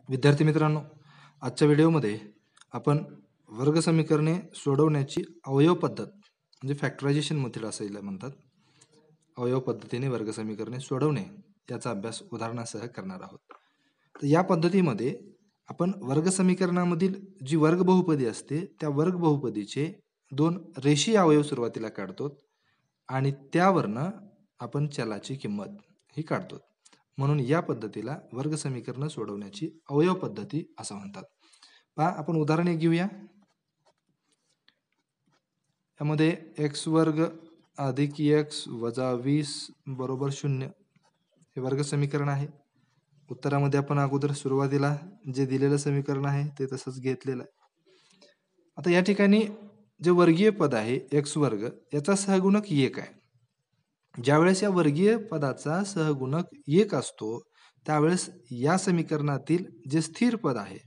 विद्यार्थी मित्रांनो, आजच्या व्हिडिओमध्ये आपण वर्ग समीकरणे सोडवण्याची अवयव पद्धत म्हणजे फॅक्टरायझेशन मेथड असं म्हणतात. अवयव पद्धतीने वर्ग समीकरणे सोडवणे याचा अभ्यास उदाहरणासह करणार आहोत. तर या पद्धतीमध्ये आपण वर्ग समीकरणामधील जी वर्ग बहुपदी असते त्या वर्ग बहुपदीचे दोन रेषीय अवयव सुरुवातीला काढतो आणि त्यावरनं आपण चलाची किंमत ही काढतो. म्हणून या पद्धतीला वर्ग समीकरण सोडवण्याची अवयव पद्धती असं म्हणतात. पहा, आपण उदाहरण एक घेऊया. यामध्ये x वर्ग अधिक x वजा 20 बरोबर 0 हे वर्ग समीकरण आहे. उत्तरामध्ये आपण अगोदर सुरुवातीला जे दिलेलं समीकरण आहे ते तसंच घेतलेलं आहे. आता या ठिकाणी जे वर्गीय पद आहे x वर्ग याचा सहगुणक 1 आहे. ज्यावेळेस या वर्गीय पदाचा सहगुणक 1 असतो त्यावेळेस या समीकरणातील जे स्थिर पद आहे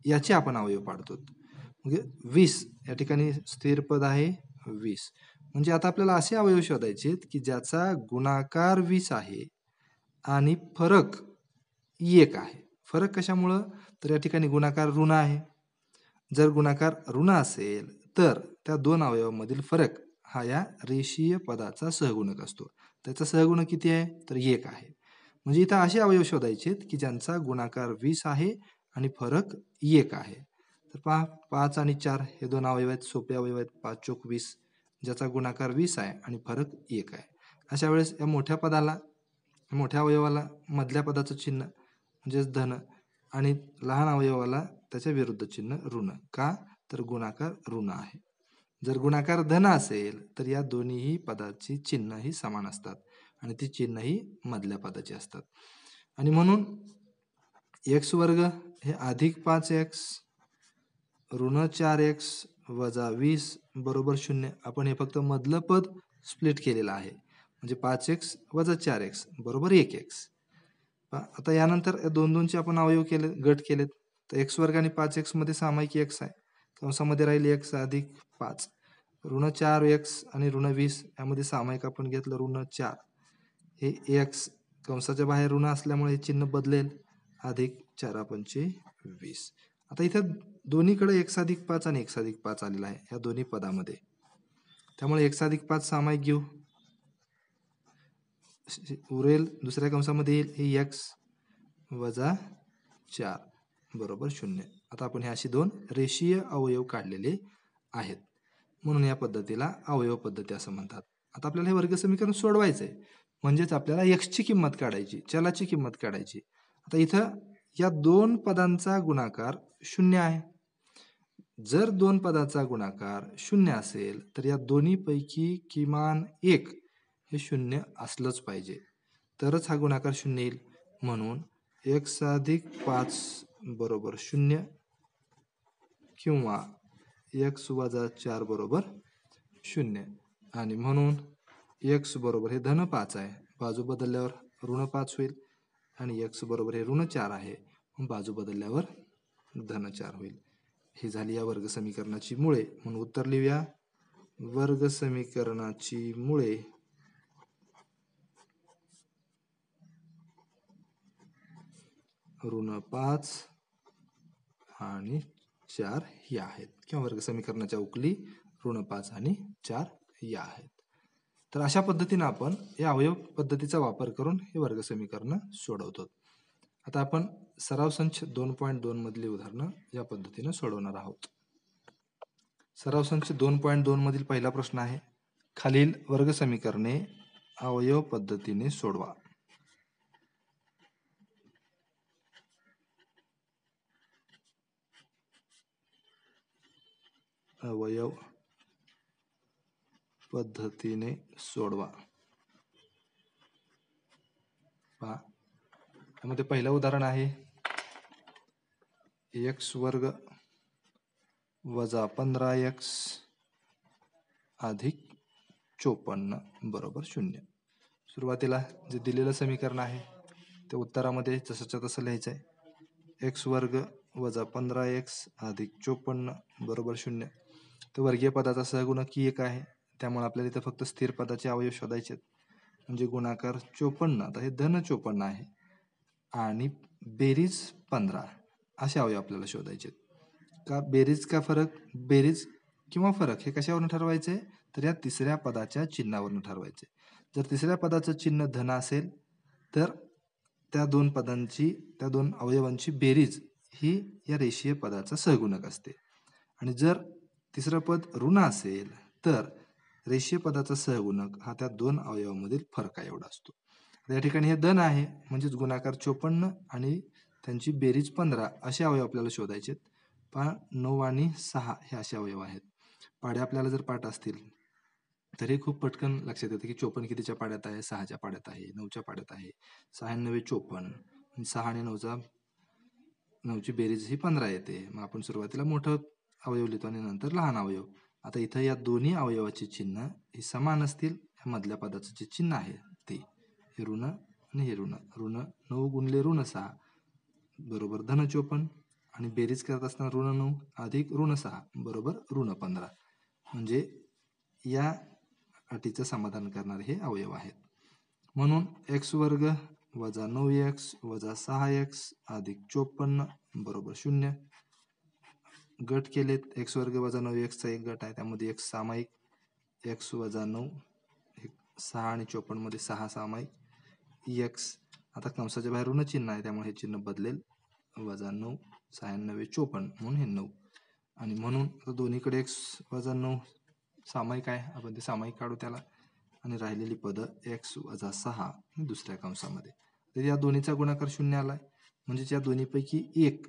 याचे आपण अवयव पाडतो. म्हणजे 20 या ठिकाणी स्थिर पद आहे 20. म्हणजे आता आपल्याला असे अवयव शोधायचे की ज्याचा गुणाकार 20 आहे आणि फरक 1 आहे. फरक कशामुळं? तर या ठिकाणी गुणाकार ऋण आहे. जर गुणाकार ऋण असेल तर त्या दोन अवयवांमधील फरक हा या रेषीय पदाचा सहगुणक असतो. त्याचा सहगुणक किती आहे? तर 1 आहे. म्हणजे इथं असे अवयव शोधायचे की ज्यांचा गुणाकार 20 आहे आणि फरक 1 आहे. तर पहा, 5 आणि 4 हे दोन अवयव आहेत, सोपे अवयव आहेत. 5 चोक 20, ज्याचा गुणाकार 20 आहे आणि फरक 1 आहे. अशा वेळेस या मोठ्या पदाला, मोठ्या अवयवाला मधल्या पदाचं चिन्ह म्हणजेच धन आणि लहान अवयवाला त्याच्या विरुद्ध चिन्ह ऋण. का? तर गुणाकार ऋण आहे. जर गुणाकार धन असेल तर या दोन्ही पदाची चिन्ह ही समान असतात आणि ती चिन्ह ही मधल्या पदाची असतात. आणि म्हणून x वर्ग हे अधिक 5x ऋण 4x वजा 20 बरोबर 0. आपण हे फक्त मधलं पद स्प्लिट केलेलं आहे. म्हणजे 5x वजा 4x बरोबर 1x. आता यानंतर या दोन दोनचे आपण अवयव केले, गट केलेत. तर x वर्ग आणि 5x मध्ये सामायिक x आहे. कंसामध्ये राहील x अधिक 5. ऋण 4x आणि ऋण 20 यामध्ये सामायिक आपण घेतलं ऋण 4. हे x कंसाच्या बाहेर ऋण असल्यामुळे हे चिन्ह बदलेल. अधिक 4 पंचे 20. आता इथं दोन्हीकडे x अधिक 5 आणि x अधिक 5 आलेला आहे या दोन्ही पदामध्ये. त्यामुळे x अधिक 5 सामायिक घेऊ. उरेल दुसऱ्या कंसामध्ये येईल हे x वजा 4 बरोबर 0. आता आपण हे अशी दोन रेषीय अवयव काढलेले आहेत. म्हणून या पद्धतीला अवयव पद्धती असं म्हणतात. आता आपल्याला हे वर्ग समीकरण सोडवायचंय म्हणजेच आपल्याला x ची किंमत काढायची, चलाची किंमत काढायची. आता इथं या दोन पदांचा गुणाकार 0 आहे. जर दोन पदाचा गुणाकार 0 असेल तर या दोन्ही पैकी किमान एक हे 0 असलंच पाहिजे, तरच हा गुणाकार 0 येईल. म्हणून x अधिक 5 बरोबर 0 किंवा x वजा 4 बरोबर 0. आणि म्हणून x बरोबर हे धन 5 आहे, बाजू बदलल्यावर ऋण 5 होईल. आणि x बरोबर हे ऋण 4 आहे, बाजू बदलल्यावर धन 4 होईल. ही झाली या वर्ग समीकरणाची मुळे. म्हणून उत्तर लिहूया. वर्ग समीकरणाची मुळे ऋण 5 आणि 4 या आहेत, किंवा वर्ग समीकरणाच्या उकली ऋण 5 आणि 4 या आहेत. तर अशा पद्धतीने आपण या अवयव पद्धतीचा वापर करून हे वर्ग समीकरण सोडवतो. आता आपण सराव संच 2.2 मधली उदाहरणं या पद्धतीने सोडवणार आहोत. सराव संच 2.2 मधील पहिला प्रश्न आहे, खालील वर्ग समीकरणे अवयव पद्धतीने सोडवा. अवयव पद्धतीने सोडवा. पहा, यामध्ये पहिलं उदाहरण आहे x वर्ग वजा 15x अधिक 54 बरोबर 0. सुरुवातीला जे दिलेलं समीकरण आहे ते उत्तरामध्ये जसंच्या तसं लिहायचं आहे. x वर्ग वजा 15x अधिक 54 बरोबर 0. तर वर्गीय पदाचा सहगुणक 1 आहे, त्यामुळे आपल्याला इथं फक्त स्थिर पदाचे अवयव शोधायचे. म्हणजे गुणाकार 54, आता हे धन 54 आहे आणि बेरीज 15. असे अवयव आपल्याला शोधायचे. का बेरीज का फरक? बेरीज किंवा फरक हे कशावरून ठरवायचे? तर या तिसऱ्या पदाच्या चिन्हावरून ठरवायचे. जर तिसऱ्या पदाचं चिन्ह धन असेल तर त्या दोन अवयवांची बेरीज ही या रेषीय पदाचा सहगुणक असते. आणि जर तिसरं पद ऋण असेल तर रेषीय पदाचा सहगुणक हा त्या दोन अवयवांमधील फरक एवढा असतो. या ठिकाणी हे धन आहे म्हणजेच गुणाकार 54 आणि त्यांची बेरीज 15 असे अवयव आपल्याला शोधायचे. 9 आणि 6 हे असे अवयव आहेत. पाढे आपल्याला जर पाठ असतील तर हे खूप पटकन लक्षात येतं की 54 कितीच्या पाड्यात आहे? 6च्या पाड्यात आहे, 9च्या पाड्यात आहे. 6 9 54, 6 आणि 9ची बेरीज ही 15 येते. मग आपण सुरुवातीला मोठं अवयव लिहितो आणि नंतर लहान अवयव. आता इथं या दोन्ही अवयवाची चिन्ह ही समान असतील. या मधल्या पदाचं जे चिन्ह आहे ते हे ऋण आणि हे ऋण. ऋण 9 गुणिले ऋण 6 बरोबर धन 54 आणि बेरीज करत असताना ऋण 9 अधिक ऋण 6 बरोबर ऋण 15. म्हणजे या अटीचं समाधान करणारे हे अवयव आहेत. म्हणून x वर्ग वजा 9x वजा 6x अधिक 54 बरोबर 0. गट केलेत. x वर्ग वजा 9x चा एक गट आहे, त्यामध्ये x सामायिक, x वजा 9 6 आणि 54 मध्ये 6 सामायिक, x आता कंसाच्या बाहेर ऋण चिन्ह आहे त्यामुळे हे चिन्ह बदलेल, वजा 9 6 9 54 म्हणून हे 9. आणि म्हणून दोन्हीकडे x वजा 9 सामायिक आहे, आपण ते सामायिक काढू त्याला. आणि राहिलेली पदं x वजा 6 दुसऱ्या कंसामध्ये. तर या दोन्हीचा गुणाकार 0 आलाय, म्हणजे या दोन्हीपैकी एक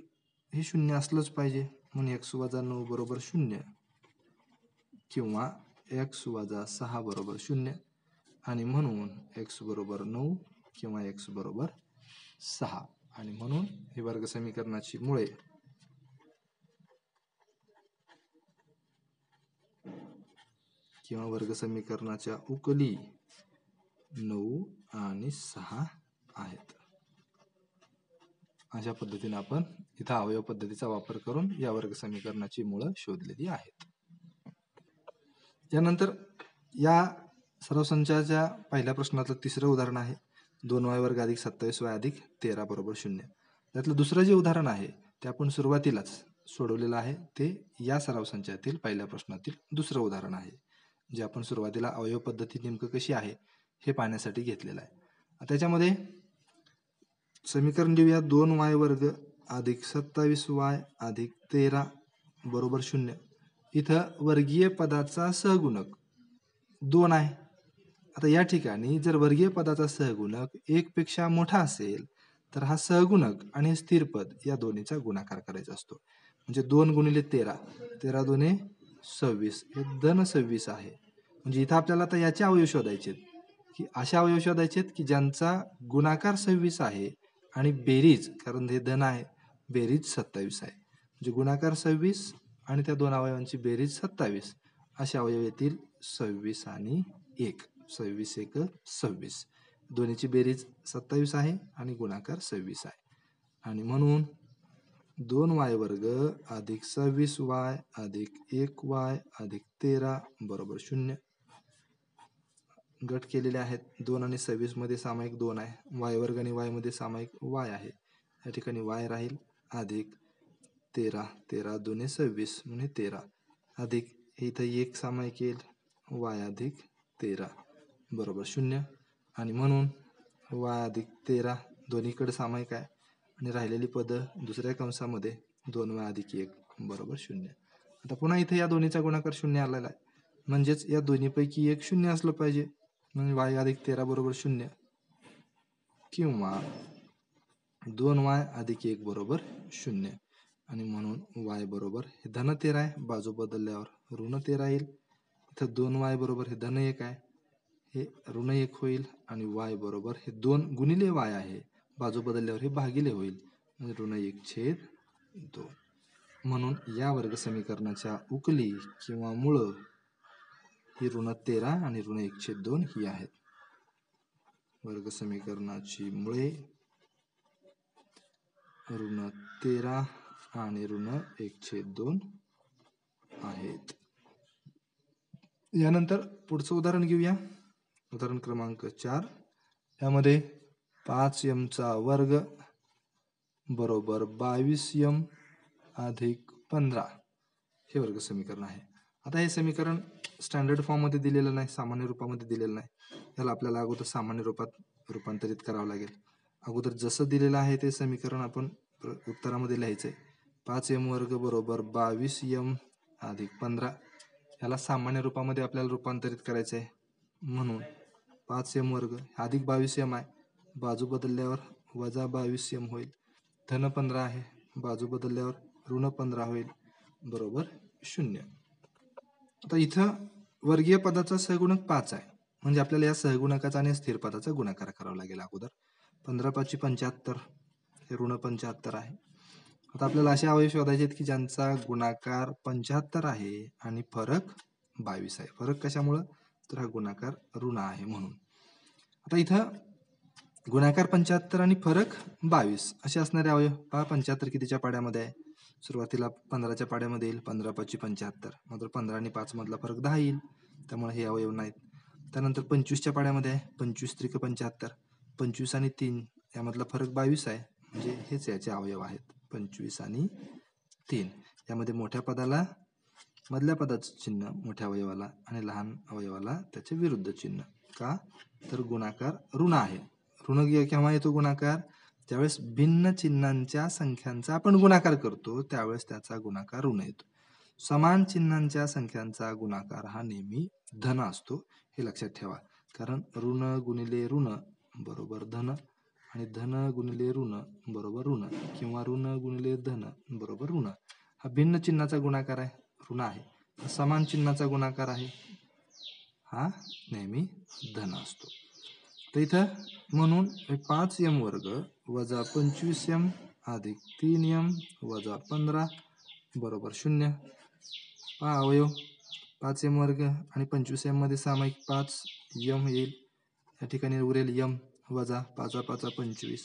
हे 0 असलंच पाहिजे. म्हणून x वजा 9 बरोबर 0 किंवा x वजा 6 बरोबर 0. आणि म्हणून x बरोबर 9 किंवा x बरोबर 6. आणि म्हणून ही वर्ग समीकरणाची मुळे किंवा वर्ग समीकरणाच्या उकली 9 आणि 6 आहेत. अशा पद्धतीने आपण इथं अवयव पद्धतीचा वापर करून या वर्ग समीकरणाची मुळं शोधलेली आहेत. यानंतर या सराव संचाच्या पहिल्या प्रश्नाचं तिसरं उदाहरण आहे 2y वर्ग अधिक 27y अधिक 13 बरोबर 0. त्यातलं दुसरं जे उदाहरण आहे ते आपण सुरुवातीलाच सोडवलेलं आहे. ते या सराव संचातील पहिल्या प्रश्नातील दुसरं उदाहरण आहे, जे आपण सुरुवातीला अवयव पद्धती नेमकं कशी आहे हे पाहण्यासाठी घेतलेलं आहे. त्याच्यामध्ये समीकरण लिहूया 2y वर्ग अधिक 27y अधिक 13 बरोबर 0. इथं वर्गीय पदाचा सहगुणक 2 आहे. आता या ठिकाणी जर वर्गीय पदाचा सहगुणक 1 पेक्षा मोठा असेल तर हा सहगुणक आणि स्थिर पद या दोन्हीचा गुणाकार करायचा असतो. म्हणजे 2 गुणिले 13 13 दुने 26 हे धन 26 आहे. म्हणजे इथं आपल्याला आता याचे अवयव शोधायचे की अशा अवयव शोधायचे की ज्यांचा गुणाकार 26 आहे आणि बेरीज, कारण हे धन आहे, बेरीज 27 आहे. म्हणजे गुणाकार 26 आणि त्या दोन अवयवांची बेरीज 27 असे अवयव येतील. 26 आणि 1 26 1 26 दोन्हीची बेरीज 27 आहे आणि गुणाकार 26 आहे. आणि म्हणून 2y वर्ग अधिक 26y अधिक 1y अधिक 13 बरोबर 0. गट केलेले आहेत. 2 आणि 26 मध्ये सामायिक 2 आहे, y वर्ग आणि y मध्ये सामायिक y आहे, या ठिकाणी y राहील, अधिक 13 13 दुने 26 म्हणजे 13 अधिक इथं 1 सामायिक येईल, y अधिक 13 बरोबर 0. आणि म्हणून y अधिक 13 दोन्हीकडे सामायिक आहे आणि राहिलेली पदं दुसऱ्या कंसामध्ये 2y अधिक 1 बरोबर 0. आता पुन्हा इथे या दोन्हीचा गुणाकार 0 आलेला आहे, म्हणजेच या दोन्हीपैकी एक 0 असलं पाहिजे. म्हणजे y अधिक 13 बरोबर 0 किंवा 2y अधिक 1 बरोबर 0. आणि म्हणून y बरोबर हे धन 13 आहे, बाजू बदलल्यावर ऋण 13 येईल. इथं 2y बरोबर हे धन 1 आहे, हे ऋण 1 होईल. आणि y बरोबर हे 2 गुणिले y आहे, बाजू बदलल्यावर हे भागिले होईल, म्हणजे ऋण 1/2. म्हणून या वर्ग समीकरणाच्या उकली किंवा मुळं ही ऋण 13 आणि ऋण 1/2 ही आहेत. वर्ग समीकरणाची मुळे ऋण 13 आणि ऋण 1/2 आहेत. यानंतर पुढचं उदाहरण घेऊया, उदाहरण क्रमांक 4. यामध्ये 5m चा वर्ग बरोबर 22m अधिक 15 हे वर्ग समीकरण आहे. आता हे समीकरण स्टँडर्ड फॉर्ममध्ये दिलेलं नाही, सामान्य रूपामध्ये दिलेलं नाही. याला आपल्याला अगोदर सामान्य रूपात रूपांतरित करावं लागेल. अगोदर जसं दिलेलं आहे ते समीकरण आपण उत्तरामध्ये लिहायचंय. 5m वर्ग बरोबर 22m अधिक 15 याला सामान्य रूपामध्ये आपल्याला रूपांतरित करायचं आहे. म्हणून 5m वर्ग अधिक 22m आहे, बाजू बदलल्यावर वजा 22m होईल. धन 15 आहे, बाजू बदलल्यावर ऋण 15 होईल, बरोबर 0. आता इथं वर्गीय पदाचा सहगुणक 5 आहे, म्हणजे आपल्याला या सहगुणकाचा आणि स्थिर पदाचा गुणाकार करावा लागेल अगोदर. 15 5 75 हे ऋण 75 आहे. आता आपल्याला असे अवयव शोधायचे आहेत की ज्यांचा गुणाकार 75 आहे आणि फरक 22 आहे. फरक कशामुळं, तर हा गुणाकार ऋण आहे म्हणून. आता इथं गुणाकार 75 आणि फरक 22 असे असणारे अवयव पहा. 75 कितीच्या पाड्यामध्ये आहे, सुरुवातीला 15च्या पाड्यामध्ये येईल. 15 5 75, मात्र 15 आणि 5 मधला फरक 10 येईल, त्यामुळे हे अवयव नाहीत. त्यानंतर 25च्या पाड्यामध्ये आहे, 25 त्रिक 75, 25 आणि 3 यामधला फरक 22 आहे, म्हणजे हेच याचे अवयव आहेत 25 आणि 3. यामध्ये मोठ्या पदाला मधल्या पदाचं चिन्ह मोठ्या अवयवाला आणि लहान अवयवाला त्याचे विरुद्ध चिन्ह. का, तर गुणाकार ऋण आहे. ऋण केव्हा येतो गुणाकार, ज्यावेळेस भिन्न चिन्हांच्या संख्यांचा आपण गुणाकार करतो त्यावेळेस त्याचा गुणाकार ऋण येतो. समान चिन्हांच्या संख्यांचा गुणाकार हा नेहमी धन असतो, हे लक्षात ठेवा. कारण ऋण गुणिले ऋण बरोबर धन आणि धन गुणिले ऋण बरोबर ऋण किंवा ऋण गुणिले धन बरोबर ऋण. हा भिन्न चिन्हाचा गुणाकार आहे, ऋण आहे. समान चिन्हाचा गुणाकार आहे, हा नेहमी धन असतो. तर इथं म्हणून 5m वर्ग वजा 25m अधिक 3m वजा 15 बरोबर 0. पहा अवयव 5m वर्ग आणि 25m मध्ये सामायिक 5m येईल, या ठिकाणी उरेल m वजा 5 5 25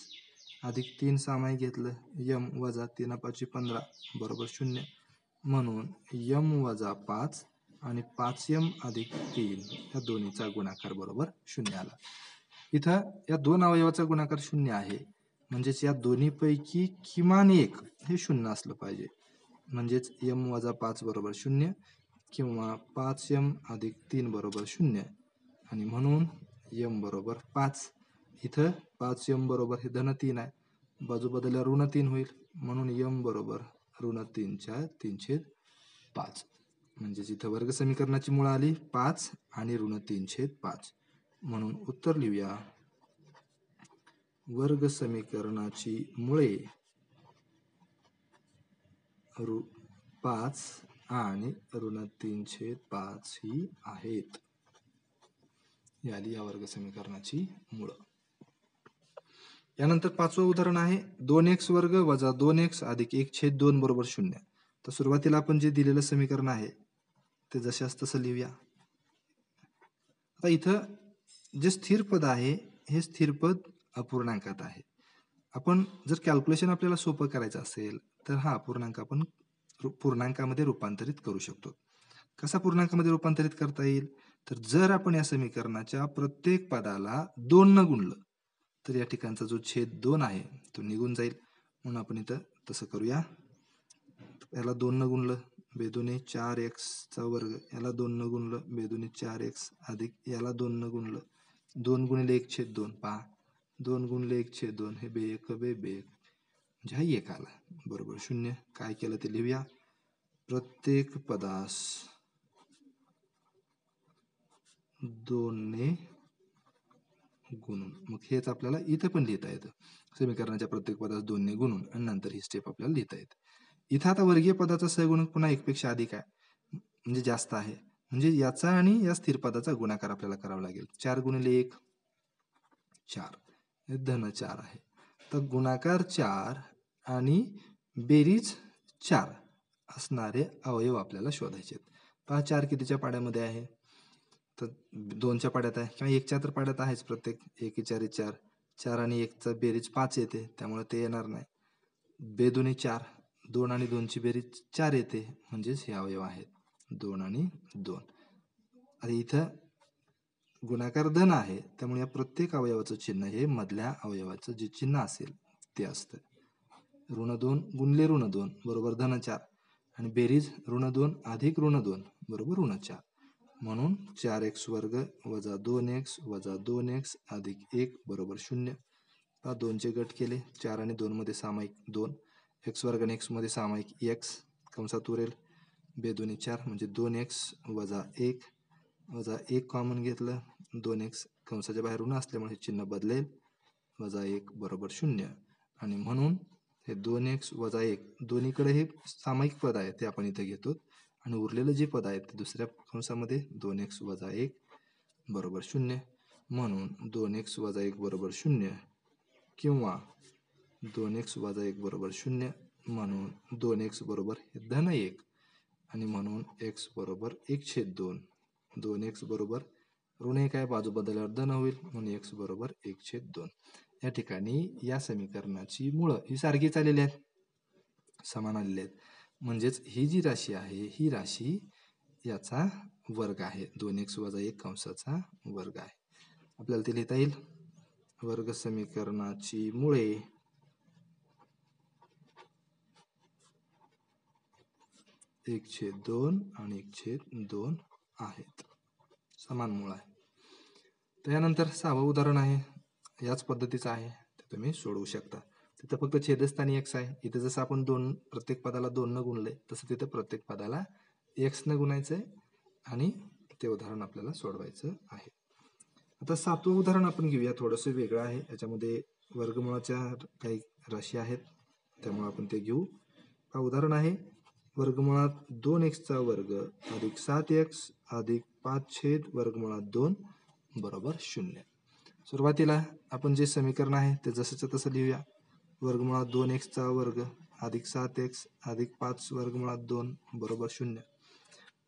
अधिक 3 सामायिक घेतलं m वजा 3 5 15 बरोबर 0. म्हणून m वजा 5 आणि 5m अधिक 3 या दोन्हीचा गुणाकार बरोबर 0 आला. इथं या दोन अवयवाचा गुणाकार 0 आहे, म्हणजेच या दोन्हीपैकी किमान एक हे 0 असलं पाहिजे. म्हणजेच m वजा 5 बरोबर 0 किंवा 5m अधिक 3 बरोबर 0 आणि म्हणून m बरोबर 5. इथं 5m बरोबर हे धन 3 आहे, बाजू बदलल्यावर ऋण 3 होईल, म्हणून m बरोबर ऋण 3च्या 3/5. म्हणजेच इथं वर्ग समीकरणाची मुळं आली 5 आणि ऋण 3/5. म्हणून उत्तर लिहूया, वर्ग समीकरणाची मुळे 5 आणि ऋण 3/5 ही आहेत. ही आली या वर्ग समीकरणाची मुळं. यानंतर पाचवं उदाहरण आहे 2x वर्ग वजा 2x अधिक 1/2 बरोबर 0. तर सुरुवातीला आपण जे दिलेलं समीकरण आहे ते जशास तसं लिहूया. आता इथं जे स्थिर पद आहे हे स्थिर पद अपूर्णांकात आहे. आपण जर कॅल्क्युलेशन आपल्याला सोपं करायचं असेल तर हा अपूर्णांक आपण पूर्णांकामध्ये रूपांतरित करू शकतो. कसा पूर्णांकामध्ये रूपांतरित करता येईल, तर जर आपण या समीकरणाच्या प्रत्येक पदाला 2 न गुणलं तर या ठिकाणचा जो छेद 2 आहे तो निघून जाईल. म्हणून आपण इथं तसं करूया. याला 2 न गुणलं बेदुने 4x चा वर्ग, याला 2 न गुणलं बेदुने 4x अधिक याला 2 न गुणलं 2 गुणिले 1/2. पहा 2 गुणिले 1/2 हे बे 1 बे 1 म्हणजे हा 1 आला बरोबर 0. काय केलं ते लिहूया, प्रत्येक पदास 2 ने गुणून. मग हेच आपल्याला इथं पण लिहिता येतं, समीकरणाच्या प्रत्येक पदास 2 ने गुणून आणि नंतर ही स्टेप आपल्याला लिहिता येते. इथं आता वर्गीय पदाचा सहगुणक पुन्हा 1 पेक्षा अधिक आहे, म्हणजे जास्त आहे, म्हणजे याचा आणि या स्थिर पदाचा गुणाकार आपल्याला करावा लागेल. 4 गुणिले 1 4 हे धन 4 आहे. तर गुणाकार 4 आणि बेरीज 4 असणारे अवयव आपल्याला शोधायचे आहेत. पहा 4 कितीच्या पाड्यामध्ये आहे, तर 2च्या पाड्यात आहे किंवा 1च्या तर पाड्यात आहेच. प्रत्येक 1 4 4 4 आणि 1चा बेरीज 5 येते, त्यामुळे ते येणार नाही. बेदुने 4 2 आणि 2ची बेरीज 4 येते, म्हणजेच हे अवयव आहेत 2 आणि 2. आता इथं गुणाकार धन आहे, त्यामुळे या प्रत्येक अवयवाचं चिन्ह हे मधल्या अवयवाचं जे चिन्ह असेल ते असतं. -2 गुणिले -2 बरोबर -4 आणि बेरीज -2 अधिक -2 बरोबर -4 म्हणून 4x वर्ग वजा 2x वजा 2x अधिक 1 बरोबर 0. 2चे गट केले, 4 आणि 2 मध्ये सामायिक 2, x वर्ग आणि x मध्ये सामायिक x कंसात उरेल 2 दुनी 4 म्हणजे 2x वजा 1 वजा 1 कॉमन घेतलं 2x कंसाच्या बाहेर ऋण असल्यामुळे चिन्ह बदलेल वजा 1 बरोबर 0 आणि म्हणून हे 2x वजा 1 दोन्हीकडे हे सामायिक पद आहे ते आपण इथे घेतो आणि उरलेलं जे पद आहे ते दुसऱ्या कंसामध्ये 2x वजा 1 बरोबर 0 म्हणून 2x वजा 1 बरोबर 0 किंवा 2x वजा 1 बरोबर 0 म्हणून 2x बरोबर धन 1 आणि म्हणून x बरोबर 1/2. 2x बरोबर ऋण 1 आहे, बाजू बदलल्यावर धन होईल म्हणून x बरोबर 1/2. या ठिकाणी या समीकरणाची मुळं ही सारखीच आलेली आहेत, समान आलेली आहेत. म्हणजेच ही जी राशी आहे ही राशी याचा वर्ग आहे, 2x वजा 1 कंसाचा वर्ग आहे. आपल्याला ते लिहिता येईल वर्ग समीकरणाची मुळे एक छेद 2 आणि 1/2 आहेत, समान मूळ आहे. त्यानंतर 6वं उदाहरण आहे, याच पद्धतीचं आहे, ते तुम्ही सोडवू शकता. तिथं फक्त छेदस्थानी x आहे, इथे जसं आपण प्रत्येक पदाला 2 न गुणले तसं तिथं प्रत्येक पदाला x न गुणायचंय आणि ते उदाहरण आपल्याला सोडवायचं आहे. आता 7वं उदाहरण आपण घेऊया, थोडंसं वेगळं आहे. याच्यामध्ये वर्गमुळाच्या काही राशी आहेत त्यामुळे आपण ते घेऊ. हा उदाहरण आहे वर्गमुळात 2x चा वर्ग अधिक 7x अधिक 5 वर्गमुळात 2 बरोबर 0. सुरुवातीला आपण जे समीकरण आहे ते जसंच्या तसं लिहूया. वर्गमुळात 2x चा वर्ग अधिक 7x अधिक 5 वर्गमुळात 2 बरोबर 0.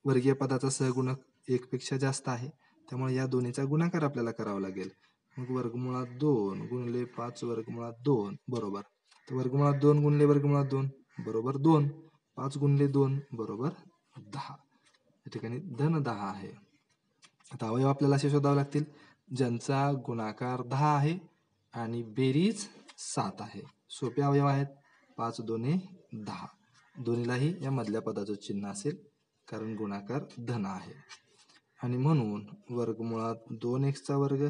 वर्गीय पदाचा सहगुणक 1 पेक्षा जास्त आहे त्यामुळे या दोन्हीचा गुणाकार आपल्याला करावा लागेल. मग वर्गमुळात 2 गुणिले 5 वर्गमुळात 2 बरोबर, तर वर्गमुळात 2 गुणिले वर्गमुळात 2 बरोबर 2, 5 गुणिले 2 बरोबर 10. या ठिकाणी धन 10 आहे. आता अवयव आपल्याला असे शोधावे लागतील ज्यांचा गुणाकार 10 आहे आणि बेरीज 7 आहे. सोपे अवयव आहेत. 5 2 10, दोन्हीलाही या मधल्या पदाचं चिन्ह असेल कारण गुणाकार धन आहे आणि म्हणून वर्गमुळात 2x चा वर्ग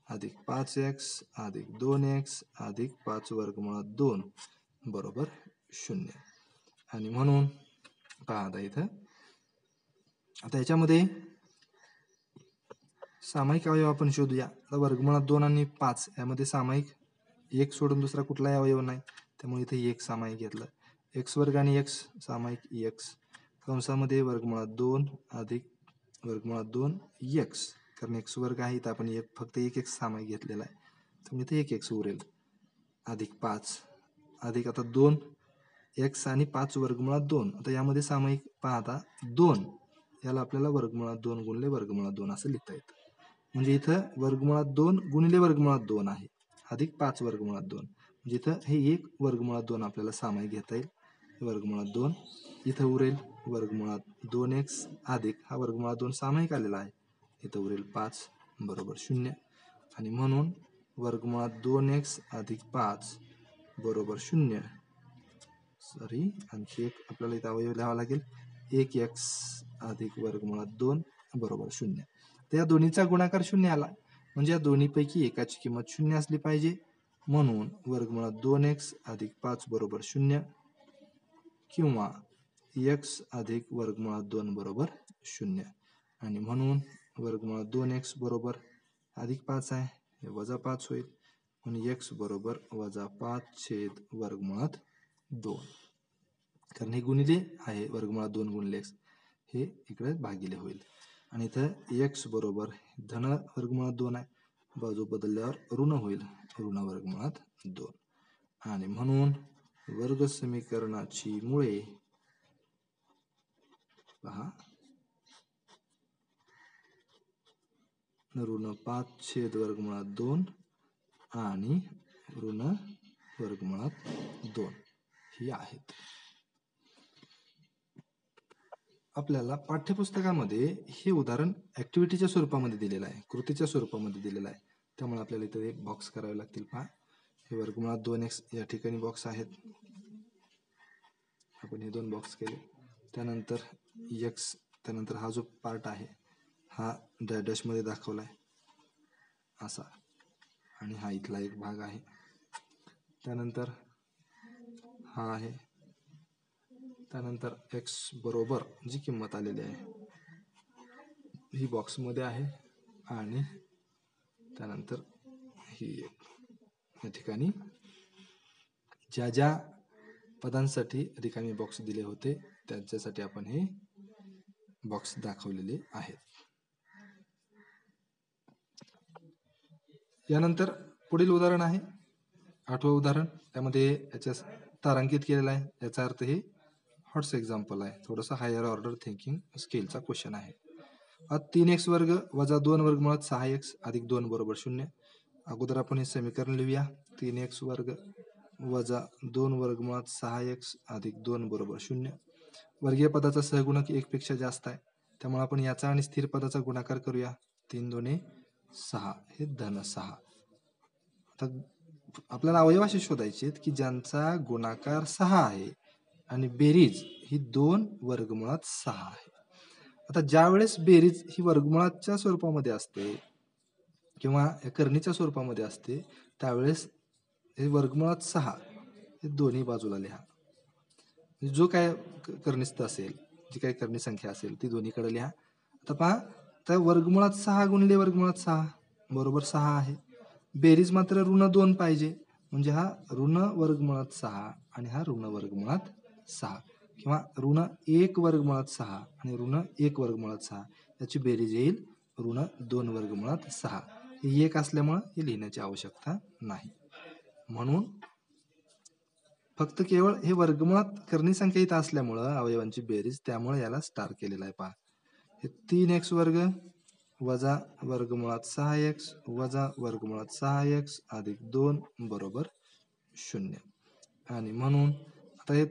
अधिक 5x अधिक 2x अधिक 5 वर्गमुळात 2 बरोबर 0 आणि म्हणून पहा आता इथं, आता याच्यामध्ये सामायिक अवयव आपण शोधूया. आता वर्गमुळात 2 आणि 5 यामध्ये सामायिक 1 सोडून दुसरा कुठलाही अवयव नाही त्यामुळे इथे 1 सामायिक घेतलं. x वर्ग आणि x सामायिक x कंसामध्ये वर्गमुळात 2 अधिक वर्गमुळात 2 x, कारण x वर्ग आहे तर आपण फक्त 1 x सामायिक घेतलेला आहे त्यामुळे इथे 1 x उरेल अधिक 5 अधिक आता 2 x आणि 5 वर्गमुळात 2. आता यामध्ये सामायिक पाहता 2, याला आपल्याला वर्गमुळात 2 गुणिले वर्गमुळात 2 असं लिहिता येतं. म्हणजे इथं वर्गमुळात 2 गुणिले वर्गमुळात 2 आहे अधिक 5 वर्गमुळात 2, म्हणजे इथं हे 1 वर्गमुळात 2 आपल्याला सामायिक घेता येईल. वर्गमुळात 2 इथं उरेल वर्गमुळात 2x अधिक हा वर्गमुळात 2 सामायिक आलेला आहे, इथं उरेल 5 बरोबर 0 आणि म्हणून वर्गमुळात 2x अधिक 5 बरोबर 0. सॉरी, आणखी एक आपल्याला इथं अवयव लिहावा लागेल 1x अधिक वर्गमुळात 2 बरोबर 0. तर या दोन्हीचा गुणाकार 0 आला म्हणजे या दोन्हीपैकी एकाची किंमत 0 असली पाहिजे म्हणून वर्गमुळात 2x अधिक 5 बरोबर 0 किंवा x अधिक वर्गमुळात 2 बरोबर 0 आणि म्हणून वर्गमुळात 2x बरोबर अधिक 5 आहे हे वजा 5 होईल म्हणून x बरोबर वजा 5 वर्गमुळात 2, कारण हे गुणिले आहे वर्गमुळात 2 गुणिले x हे इकडे भागिले होईल आणि इथं x बरोबर धन वर्गमुळात 2 आहे, बाजू बदलल्यावर ऋण होईल ऋण वर्गमुळात 2 आणि म्हणून वर्ग समीकरणाची मुळे पहा ऋण 5 वर्गमुळात 2 आणि ऋण वर्गमुळात 2 ही आहेत. आपल्याला पाठ्यपुस्तकामध्ये हे उदाहरण ऍक्टिव्हिटीच्या स्वरूपामध्ये दिलेलं आहे, कृतीच्या स्वरूपामध्ये दिलेलं आहे त्यामुळे आपल्याला इथे एक बॉक्स करावे लागतील. पहा हे वर्गमुळात 2x या ठिकाणी बॉक्स आहेत आपण हे 2 बॉक्स केले. त्यानंतर एक्स, त्यानंतर हा जो पार्ट आहे हा डॅशमध्ये दाखवला आहे असा, आणि हा इथला एक भाग आहे. त्यानंतर हा आहे. त्यानंतर एक्स बरोबर जी किंमत आलेली आहे ही बॉक्समध्ये आहे, आणि त्यानंतर ही या ठिकाणी ज्या ज्या पदांसाठी रिकामी बॉक्स दिले होते त्यांच्यासाठी आपण हे बॉक्स दाखवलेले आहेत. यानंतर पुढील उदाहरण आहे 8वं उदाहरण. त्यामध्ये याच्या तारांकित केलेला आहे. याचा अर्थ हे हॉट्स एक्झाम्पल आहे, थोडंसं हायर ऑर्डर थिंकिंग स्किलचा क्वेश्चन आहे. 3x वर्ग वजा 2 वर्गमुळात 6x अधिक 2 बरोबर 0. अगोदर आपण हे समीकरण लिहूया. 3x वर्ग वजा 2 वर्गमुळात 6x अधिक 2 बरोबर 0. वर्गीय पदाचा सहगुणक 1 पेक्षा जास्त आहे, त्यामुळे आपण याचा आणि स्थिर पदाचा गुणाकार करूया. 3 2 6, हे धन 6. आता आपल्याला अवयव असे शोधायचे आहेत की ज्यांचा गुणाकार 6 आहे आणि बेरीज ही 2 वर्गमुळात 6 आहे. आता ज्या वेळेस बेरीज ही वर्गमुळाच्या स्वरूपामध्ये असते किंवा करणीच्या स्वरूपामध्ये असते त्यावेळेस हे वर्गमुळात 6 हे दोन्ही बाजूला लिहा. जो काय करणीस्थ असेल, जी काही करणी संख्या असेल ती दोन्हीकडे लिहा. आता पहा, तर वर्गमुळात 6 गुणिले वर्गमुळात 6 बरोबर 6 आहे. बेरीज मात्र ऋण 2 पाहिजे, म्हणजे हा ऋण वर्गमुळात 6 आणि हा ऋण वर्गमुळात 6, किंवा ऋण 1 वर्गमुळात 6 आणि ऋण 1 वर्गमुळात 6 याची बेरीज येईल ऋण 2 वर्गमुळात 6. हे 1 असल्यामुळे हे लिहिण्याची आवश्यकता नाही. म्हणून फक्त केवळ हे वर्गमुळात करणी संख्या इथं असल्यामुळं अवयवांची बेरीज, त्यामुळे याला स्टार केलेला आहे. पहा, हे 3x वर्ग वजा वर्गमुळात 6x वजा वर्गमुळात 6x अधिक 2 बरोबर 0. आणि म्हणून आता हे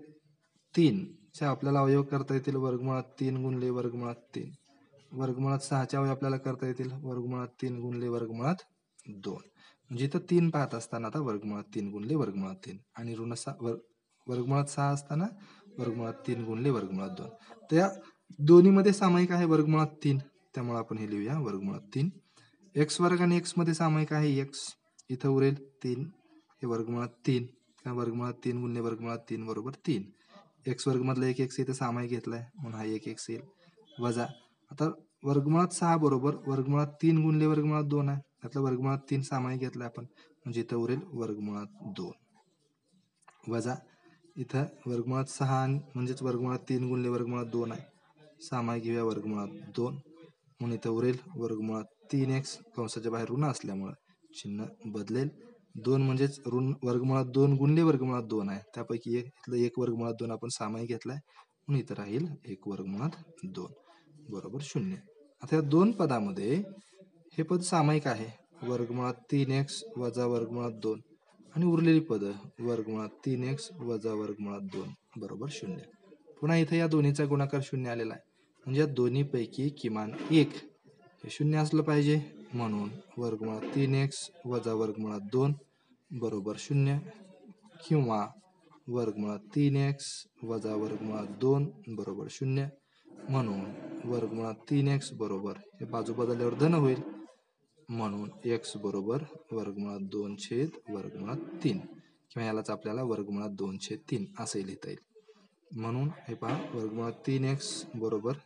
3 चे आपल्याला अवयव करता येतील वर्गमुळात 3 गुणले वर्गमुळात 3. वर्गमुळात 6 चे अवयव आपल्याला करता येतील वर्गमुळात 3 गुणले वर्गमुळात 2. म्हणजे इथं 3 पाहत असताना आता वर्गमुळात 3 गुणले वर्गमुळात 3, आणि ऋण 6 वर्गमुळात 6 असताना वर्गमुळात 3 गुणले वर्गमुळात 2. तर या दोन्हीमध्ये सामायिक आहे वर्गमुळात 3, त्यामुळे आपण हे लिहूया वर्गमुळात 3. एक्स वर्ग आणि एक्स मध्ये सामायिक आहे एक्स, इथं उरेल 3, हे वर्गमुळात 3, वर्गमुळात 3 गुणले वर्गमुळात 3 बरोबर 3. एक्स वर्ग मधला एक एक्स इथं सामायिक घेतलाय म्हणून हा एक एक्स येईल. वजा आता वर्गमुळात 6 बरोबर वर्गमुळात 3 गुणले वर्गमुळात 2 आहे, त्यातला वर्गमुळात 3 सामायिक घेतलाय आपण, म्हणजे इथं उरेल वर्गमुळात 2. वजा इथं वर्गमुळात 6 म्हणजेच वर्गमुळात 3 गुणले वर्गमुळात 2 आहे, सामायिक घेऊया वर्गमुळात 2, म्हणून इथं उरेल वर्गमुळात 3x, कंसाच्या बाहेर ऋण असल्यामुळं चिन्ह बदलेल. 2 म्हणजेच ऋण वर्गमुळात 2 गुणले वर्गमुळात 2 आहे, त्यापैकी इथलं 1 वर्गमुळात 2 आपण सामायिक घेतलाय, म्हणून इथं राहील 1 वर्गमुळात 2 बरोबर 0. आता या 2 पदामध्ये हे पद सामायिक आहे वर्गमुळात 3x वजा वर्गमुळात 2, आणि उरलेली पद वर्गमुळात 3x वजा वर्गमुळात 2 बरोबर 0. पुन्हा इथे या दोन्हीचा गुणाकार 0 आलेला आहे, म्हणजे या दोन्हीपैकी किमान एक हे 0 असलं पाहिजे, म्हणून वर्गमुळात 3x वजा वर्गमुळात 2 बरोबर 0, किंवा वर्गमुळात 3x वजा वर्गमुळात 2 बरोबर 0, म्हणून वर्गमुळात 3x बरोबर हे बाजू बदलल्यावर धन होईल, म्हणून x बरोबर वर्गमुळात 2 छेद वर्गमुळात 3, किंवा यालाच आपल्याला वर्गमुळात 2 छेद 3 असे लिहिता येईल. म्हणून हे पहा वर्गमुळात 3x बरोबर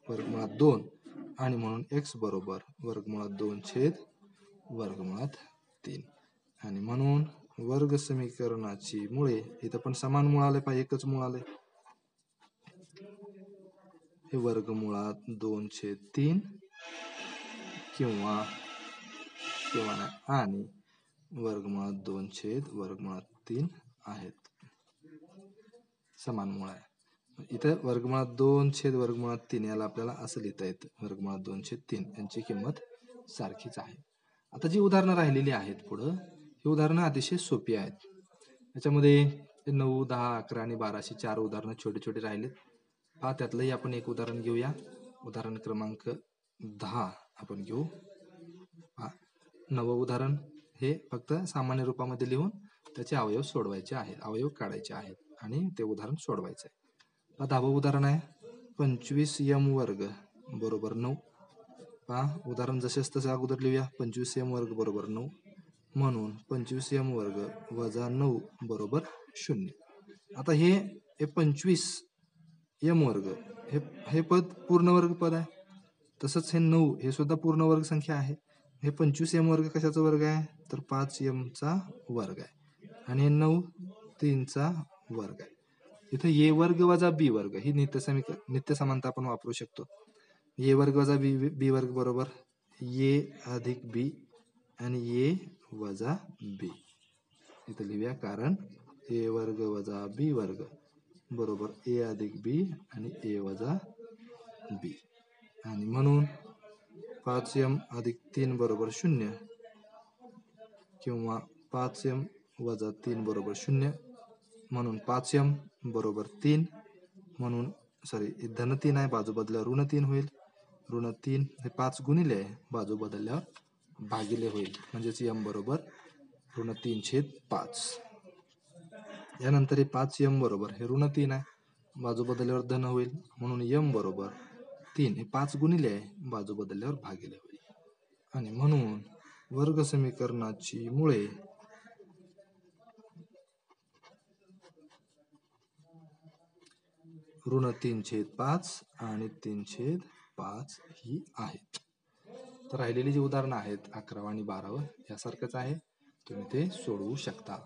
वर्गमुळात 2, आणि म्हणून x बरोबर वर्गमुळात 2 छेद वर्गमुळात 3, आणि म्हणून वर्ग समीकरणाची मुळे इथं पण समान मूळ आले पाहिजे, एकच मूळ आले, हे वर्गमुळात 2 छेद 3 किंवा आणि वर्गमुळात 2 छेद वर्गमुळात 3 आहेत, समान मूळ आहे. इथं वर्गमुळात 2 छेद वर्गमुळात 3 याला आपल्याला असं लिहिता येतं वर्गमुळात 2 छेद 3, यांची किंमत सारखीच आहे. आता जी उदाहरणं राहिलेली आहेत पुढं, ही उदाहरणं अतिशय सोपी आहेत. याच्यामध्ये 9, 10, 11 आणि 12 अशी 4 उदाहरणं छोटे छोटे राहिलेत. पहा, त्यातलंही आपण एक उदाहरण घेऊया. उदाहरण क्रमांक 10 आपण घेऊ. 9वं उदाहरण हे फक्त सामान्य रूपामध्ये लिहून त्याचे अवयव सोडवायचे आहेत, अवयव काढायचे आहेत, आणि ते उदाहरण सोडवायचं आहे. 10वं उदाहरण आहे 25m वर्ग बरोबर 9. पहा उदाहरण जसेच तसे अगोदर लिहूया. 25m वर्ग बरोबर 9 म्हणून 25m वर्ग वजा 9 बरोबर 0. आता हे 25m वर्ग हे पद पूर्ण वर्ग पद आहे. तसंच हे 9 हे सुद्धा पूर्ण वर्ग संख्या आहे. हे 25m वर्ग कशाचा वर्ग आहे तर 5mचा वर्ग आहे आणि हे 9 3चा वर्ग आहे. इथे a वर्ग वजा b वर्ग ही नित्य समानता आपण वापरू शकतो. a वर्ग वजा b वर्ग बरोबर a अधिक b आणि a वजा b. इथे लिहूया कारण a वर्ग वजा b वर्ग बरोबर a अधिक b आणि a वजा b. आणि म्हणून 5m अधिक 3 बरोबर 0 किंवा 5m वजा 3 बरोबर 0 म्हणून 5m बरोबर 3 म्हणून धन 3 आहे बाजू बदल्यावर ऋण 3 होईल. ऋण 3 हे 5 गुणिले आहे बाजू बदलल्यावर भागिले होईल म्हणजेच m बरोबर ऋण 3/5. यानंतर हे 5m बरोबर हे ऋण 3 आहे बाजू बदलल्यावर धन होईल म्हणून m बरोबर 3 हे 5 गुणिले आहे बाजू बदलल्यावर भागिले होईल. आणि म्हणून वर्ग समीकरणाची मुळे ऋण 3/5 आणि 3/5 ही आहेत. तर राहिलेली जी उदाहरणं आहेत 11व आणि 12व यासारखंच आहे. तुम्ही ते सोडवू शकता.